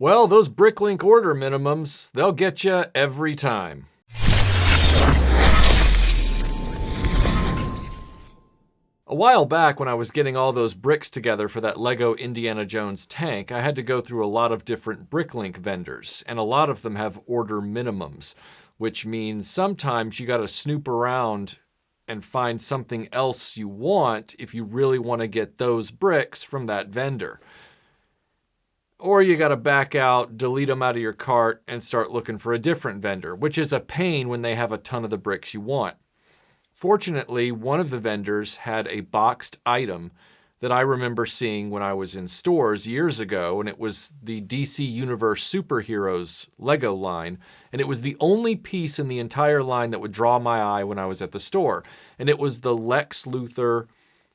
Well, those Bricklink order minimums, they'll get you every time. A while back when I was getting all those bricks together for that Lego Indiana Jones tank, I had to go through a lot of different Bricklink vendors, and a lot of them have order minimums, which means sometimes you gotta snoop around and find something else you want if you really want to get those bricks from that vendor. Or you gotta back out, delete them out of your cart, and start looking for a different vendor, which is a pain when they have a ton of the bricks you want. Fortunately, one of the vendors had a boxed item that I remember seeing when I was in stores years ago, and it was the DC Universe Superheroes Lego line, and it was the only piece in the entire line that would draw my eye when I was at the store. And it was the Lex Luthor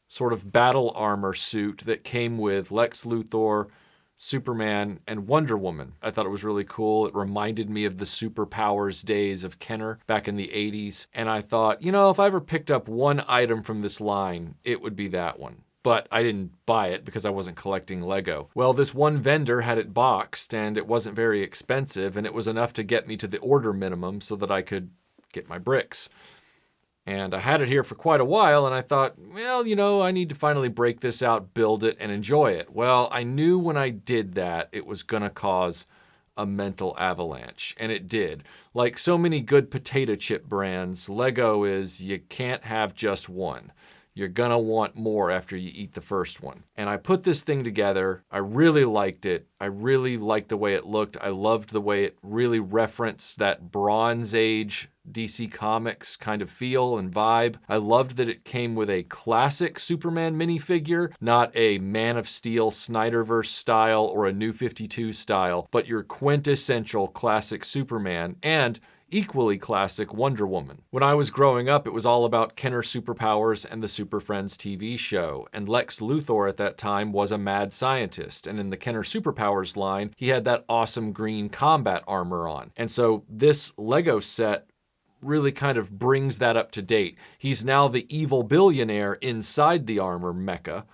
sort of battle armor suit that came with Lex Luthor, Superman, and Wonder Woman. I thought it was really cool. It reminded me of the superpowers days of Kenner back in the 80s. And I thought, if I ever picked up one item from this line, it would be that one. But I didn't buy it because I wasn't collecting Lego. Well, this one vendor had it boxed, and it wasn't very expensive, and it was enough to get me to the order minimum so that I could get my bricks. And I had it here for quite a while, and I thought, I need to finally break this out, build it, and enjoy it. Well, I knew when I did that, it was gonna cause a mental avalanche, and it did. Like so many good potato chip brands, Lego is you can't have just one. You're gonna want more after you eat the first one. And I put this thing together. I really liked it. I really liked the way it looked. I loved the way it really referenced that Bronze Age DC Comics kind of feel and vibe. I loved that it came with a classic Superman minifigure, not a Man of Steel Snyderverse style or a New 52 style, but your quintessential classic Superman and equally classic Wonder Woman. When I was growing up, it was all about Kenner superpowers and the Super Friends TV show, and Lex Luthor at that time was a mad scientist, and in the Kenner superpowers line, he had that awesome green combat armor on. And so this Lego set really kind of brings that up to date. He's now the evil billionaire inside the armor mecha,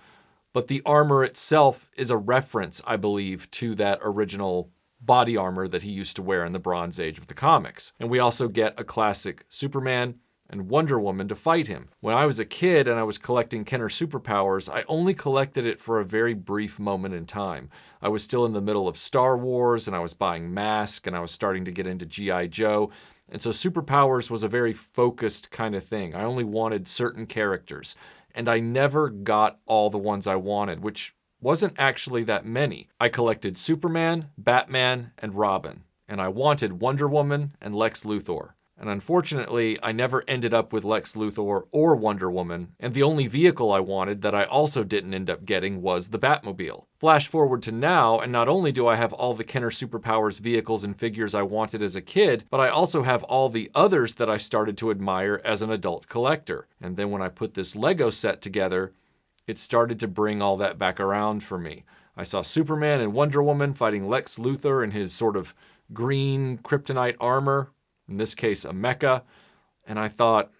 but the armor itself is a reference, I believe, to that original body armor that he used to wear in the Bronze Age of the comics. And we also get a classic Superman and Wonder Woman to fight him. When I was a kid and I was collecting Kenner superpowers, I only collected it for a very brief moment in time. I was still in the middle of Star Wars, and I was buying Mask, and I was starting to get into G.I. Joe. And so superpowers was a very focused kind of thing. I only wanted certain characters, and I never got all the ones I wanted, which wasn't actually that many. I collected Superman, Batman, and Robin, and I wanted Wonder Woman and Lex Luthor. And unfortunately, I never ended up with Lex Luthor or Wonder Woman, and the only vehicle I wanted that I also didn't end up getting was the Batmobile. Flash forward to now, and not only do I have all the Kenner Superpowers vehicles and figures I wanted as a kid, but I also have all the others that I started to admire as an adult collector. And then when I put this Lego set together, it started to bring all that back around for me. I saw Superman and Wonder Woman fighting Lex Luthor in his sort of green kryptonite armor, in this case a mecha, and I thought,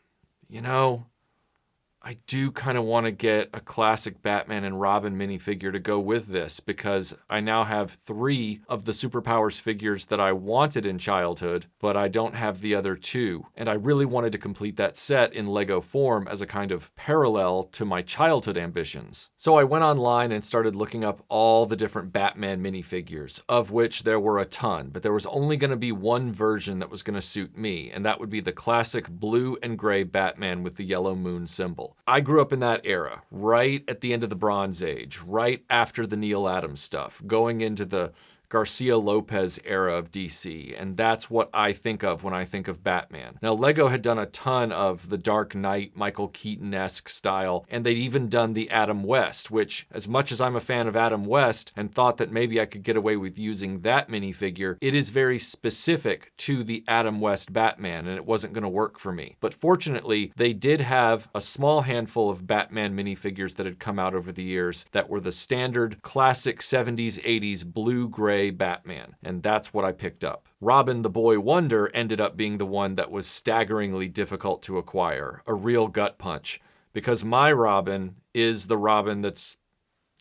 I do kind of want to get a classic Batman and Robin minifigure to go with this, because I now have 3 of the Superpowers figures that I wanted in childhood, but I don't have the other 2. And I really wanted to complete that set in Lego form as a kind of parallel to my childhood ambitions. So I went online and started looking up all the different Batman minifigures, of which there were a ton, but there was only going to be one version that was going to suit me, and that would be the classic blue and gray Batman with the yellow moon symbol. I grew up in that era, right at the end of the Bronze Age, right after the Neil Adams stuff, going into the Garcia Lopez era of DC, and that's what I think of when I think of Batman. Now, Lego had done a ton of the Dark Knight, Michael Keaton-esque style, and they'd even done the Adam West, which, as much as I'm a fan of Adam West and thought that maybe I could get away with using that minifigure, it is very specific to the Adam West Batman, and it wasn't going to work for me. But fortunately, they did have a small handful of Batman minifigures that had come out over the years that were the standard classic 70s, 80s blue-gray Batman, and that's what I picked up. Robin the Boy Wonder ended up being the one that was staggeringly difficult to acquire, a real gut punch, because my Robin is the Robin that's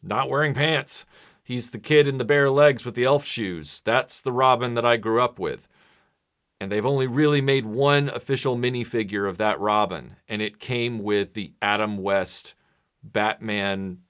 not wearing pants. He's the kid in the bare legs with the elf shoes. That's the Robin that I grew up with. And they've only really made one official minifigure of that Robin, and it came with the Adam West Batman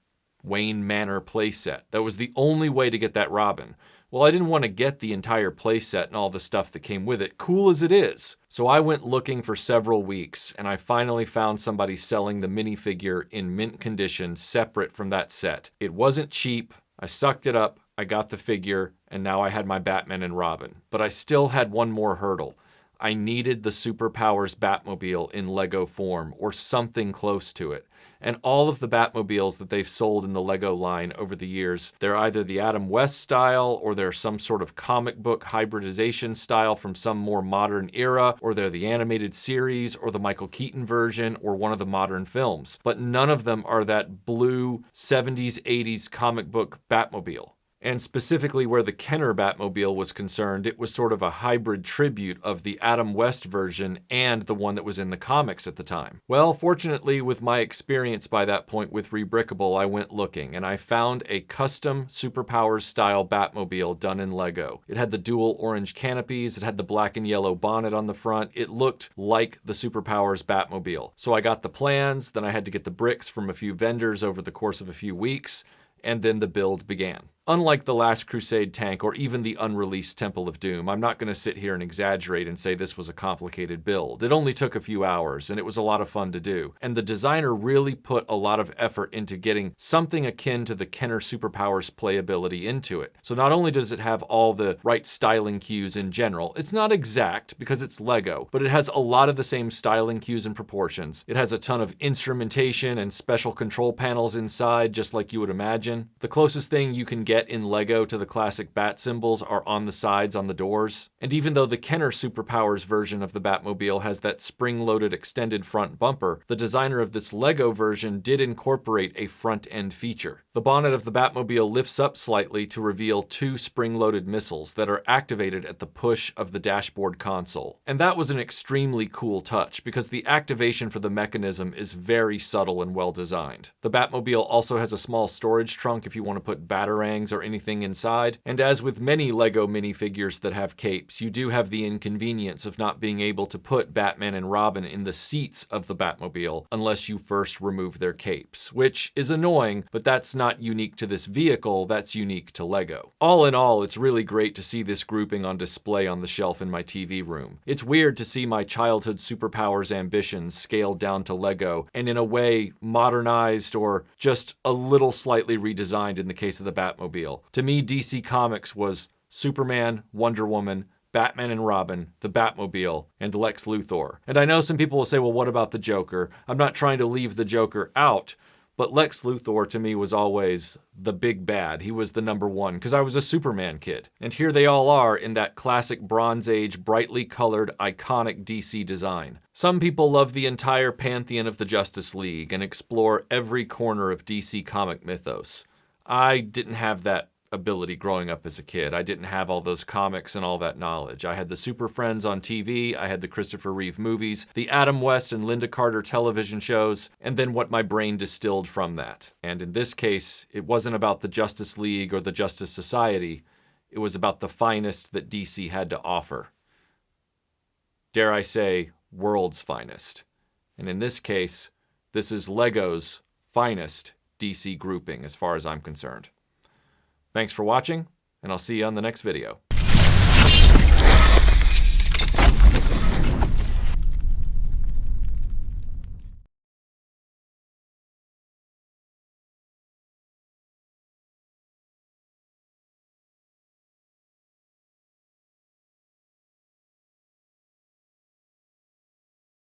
Wayne Manor playset. That was the only way to get that Robin. Well, I didn't want to get the entire playset and all the stuff that came with it, cool as it is. So I went looking for several weeks, and I finally found somebody selling the minifigure in mint condition separate from that set. It wasn't cheap. I sucked it up. I got the figure, and now I had my Batman and Robin. But I still had one more hurdle. I needed the Superpowers Batmobile in Lego form, or something close to it. And all of the Batmobiles that they've sold in the Lego line over the years, they're either the Adam West style, or they're some sort of comic book hybridization style from some more modern era, or they're the animated series, or the Michael Keaton version, or one of the modern films. But none of them are that blue 70s, 80s comic book Batmobile. And specifically where the Kenner Batmobile was concerned, it was sort of a hybrid tribute of the Adam West version and the one that was in the comics at the time. Well, fortunately, with my experience by that point with Rebrickable, I went looking, and I found a custom Superpowers-style Batmobile done in Lego. It had the dual orange canopies, it had the black and yellow bonnet on the front. It looked like the Superpowers Batmobile. So I got the plans, then I had to get the bricks from a few vendors over the course of a few weeks, and then the build began. Unlike the Last Crusade tank or even the unreleased Temple of Doom, I'm not going to sit here and exaggerate and say this was a complicated build. It only took a few hours, and it was a lot of fun to do. And the designer really put a lot of effort into getting something akin to the Kenner Superpowers playability into it. So not only does it have all the right styling cues in general, it's not exact because it's Lego, but it has a lot of the same styling cues and proportions. It has a ton of instrumentation and special control panels inside, just like you would imagine. The closest thing you can get in Lego to the classic bat symbols are on the sides on the doors. And even though the Kenner Superpowers version of the Batmobile has that spring-loaded extended front bumper, the designer of this Lego version did incorporate a front-end feature. The bonnet of the Batmobile lifts up slightly to reveal two spring-loaded missiles that are activated at the push of the dashboard console. And that was an extremely cool touch because the activation for the mechanism is very subtle and well designed. The Batmobile also has a small storage trunk if you want to put batarangs or anything inside, and as with many Lego minifigures that have capes, you do have the inconvenience of not being able to put Batman and Robin in the seats of the Batmobile unless you first remove their capes, which is annoying, but that's not unique to this vehicle, that's unique to Lego. All in all, it's really great to see this grouping on display on the shelf in my TV room. It's weird to see my childhood Superpowers ambitions scaled down to Lego, and in a way modernized or just a little slightly redesigned in the case of the Batmobile. To me, DC Comics was Superman, Wonder Woman, Batman and Robin, the Batmobile, and Lex Luthor. And I know some people will say, well, what about the Joker? I'm not trying to leave the Joker out, but Lex Luthor to me was always the big bad. He was the number one because I was a Superman kid. And here they all are in that classic Bronze Age, brightly colored, iconic DC design. Some people love the entire pantheon of the Justice League and explore every corner of DC comic mythos. I didn't have that ability growing up as a kid. I didn't have all those comics and all that knowledge. I had the Super Friends on TV, I had the Christopher Reeve movies, the Adam West and Linda Carter television shows, and then what my brain distilled from that. And in this case, it wasn't about the Justice League or the Justice Society. It was about the finest that DC had to offer. Dare I say, world's finest. And in this case, this is Lego's finest DC grouping as far as I'm concerned. Thanks for watching, and I'll see you on the next video.